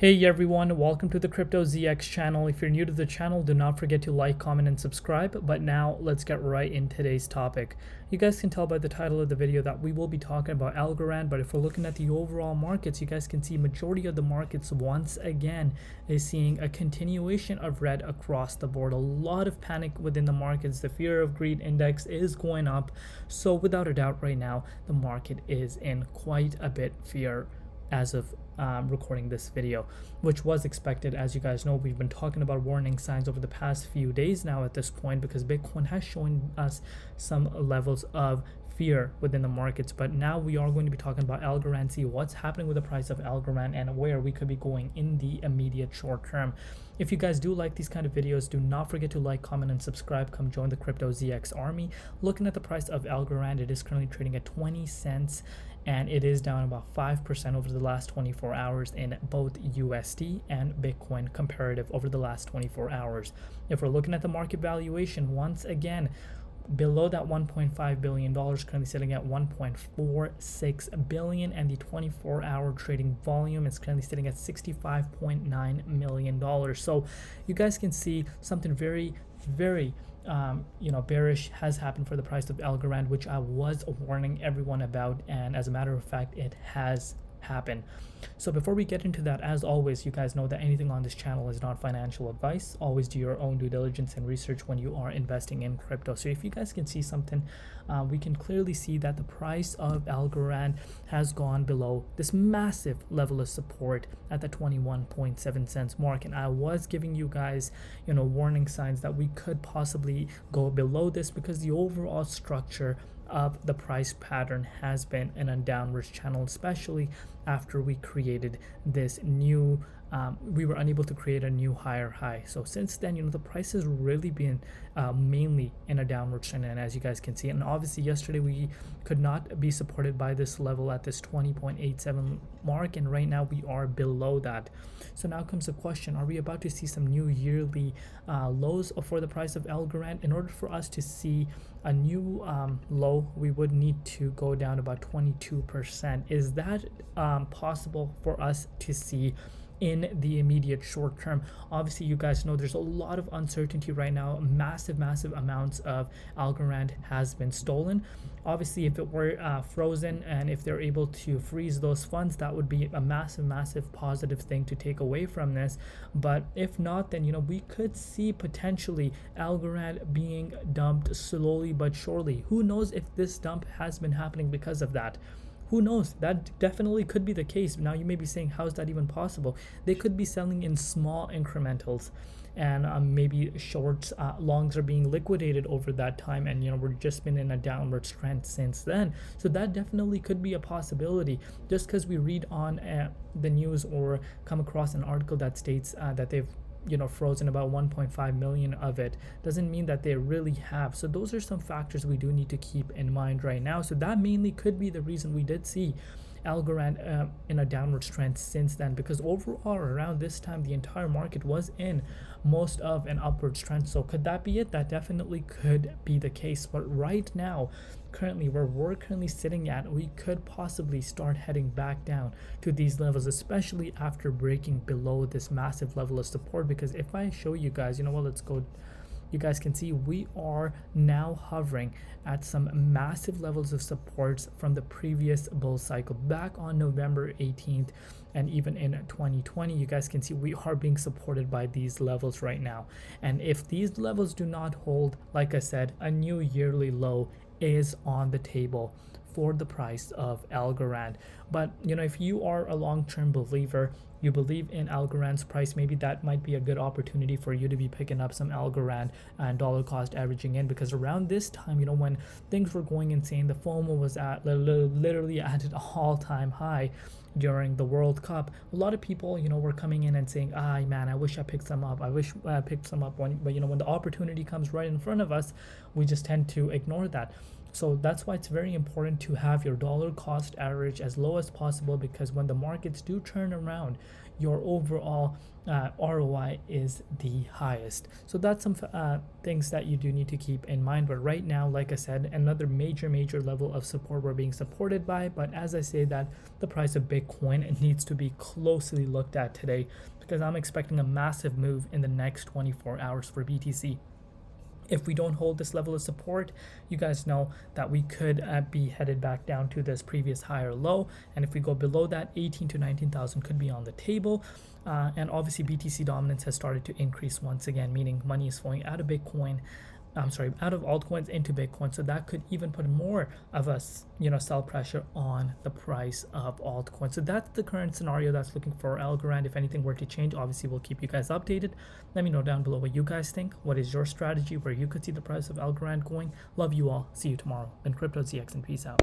Hey everyone, welcome to the Crypto ZX channel. If you're new to the channel, do not forget to like, comment, and subscribe. But now let's get right in today's topic. You guys can tell by the title of the video that we will be talking about Algorand, but if we're looking at the overall markets, you guys can see majority of the markets once again is seeing a continuation of red across the board. A lot of panic within the markets. The fear of greed index is going up. So without a doubt right now, the market is in quite a bit fear as of recording this video, which was expected. As you guys know, we've been talking about warning signs over the past few days now at this point, because Bitcoin has shown us some levels of fear within the markets. But now we are going to be talking about Algorand, see what's happening with the price of Algorand and where we could be going in the immediate short term. If you guys do like these kind of videos, do not forget to like, comment, and subscribe. Come join the Crypto ZX army. Looking at the price of Algorand, it is currently trading at 20 cents and it is down about 5% over the last 24 hours in both USD and Bitcoin comparative over the last 24 hours. If we're looking at the market valuation, once again, below that $1.5 billion, currently sitting at $1.46 billion, and the 24-hour trading volume is currently sitting at $65.9 million. So you guys can see something very bearish has happened for the price of Algorand, which I was warning everyone about, and as a matter of fact, it has happen. So before we get into that, as always, you guys know that anything on this channel is not financial advice. Always do your own due diligence and research when you are investing in crypto. So if you guys can see something, we can clearly see that the price of Algorand has gone below this massive level of support at the 21.7 cents mark, and I was giving you guys warning signs that we could possibly go below this, because the overall structure of the price pattern has been in a downwards channel, especially after we created this new we were unable to create a new higher high. So since then, the price has really been mainly in a downward trend, and as you guys can see, and obviously yesterday we could not be supported by this level at this 20.87 mark, and right now we are below that. So now comes the question, are we about to see some new yearly lows for the price of Algorand? In order for us to see a new low, we would need to go down about 22%. Is that possible for us to see in the immediate short term? Obviously, you guys know there's a lot of uncertainty right now. Massive amounts of Algorand has been stolen. Obviously, if it were frozen and if they're able to freeze those funds, that would be a massive positive thing to take away from this. But if not, then we could see potentially Algorand being dumped slowly but surely. Who knows if this dump has been happening because of that? Who knows? That definitely could be the case. Now you may be saying, how is that even possible? They could be selling in small incrementals, and maybe shorts, longs are being liquidated over that time, and we've just been in a downward trend since then. So that definitely could be a possibility. Just because we read on the news or come across an article that states that they've frozen about 1.5 million of it, doesn't mean that they really have. So those are some factors we do need to keep in mind right now. So that mainly could be the reason we did see Algorand in a downward trend since then, because overall around this time the entire market was in most of an upward trend. So could that be it? That definitely could be the case. But right now, currently where we're currently sitting at, we could possibly start heading back down to these levels, especially after breaking below this massive level of support. Because if I show you guys, let's go. You guys can see we are now hovering at some massive levels of supports from the previous bull cycle back on November 18th, and even in 2020. You guys can see we are being supported by these levels right now, and if these levels do not hold, like I said, a new yearly low is on the table for the price of Algorand. But if you are a long-term believer, you believe in Algorand's price, maybe that might be a good opportunity for you to be picking up some Algorand and dollar cost averaging in, because around this time, when things were going insane, the FOMO was at literally at an all-time high during the World Cup. A lot of people were coming in and saying, man, I wish I picked some up, I wish I picked some up. But when the opportunity comes right in front of us, we just tend to ignore that. So that's why it's very important to have your dollar cost average as low as possible, because when the markets do turn around, your overall ROI is the highest. So that's some things that you do need to keep in mind. But right now, like I said, another major level of support we're being supported by. But as I say that, the price of Bitcoin needs to be closely looked at today, because I'm expecting a massive move in the next 24 hours for BTC. If we don't hold this level of support, you guys know that we could be headed back down to this previous higher low. And if we go below that, 18 to 19,000 could be on the table. And obviously BTC dominance has started to increase once again, meaning money is flowing out of Bitcoin. Out of altcoins into Bitcoin. So that could even put more of a, sell pressure on the price of altcoins. So that's the current scenario that's looking for Algorand. If anything were to change, obviously we'll keep you guys updated. Let me know down below what you guys think. What is your strategy, where you could see the price of Algorand going? Love you all. See you tomorrow. Been Crypto ZX, and peace out.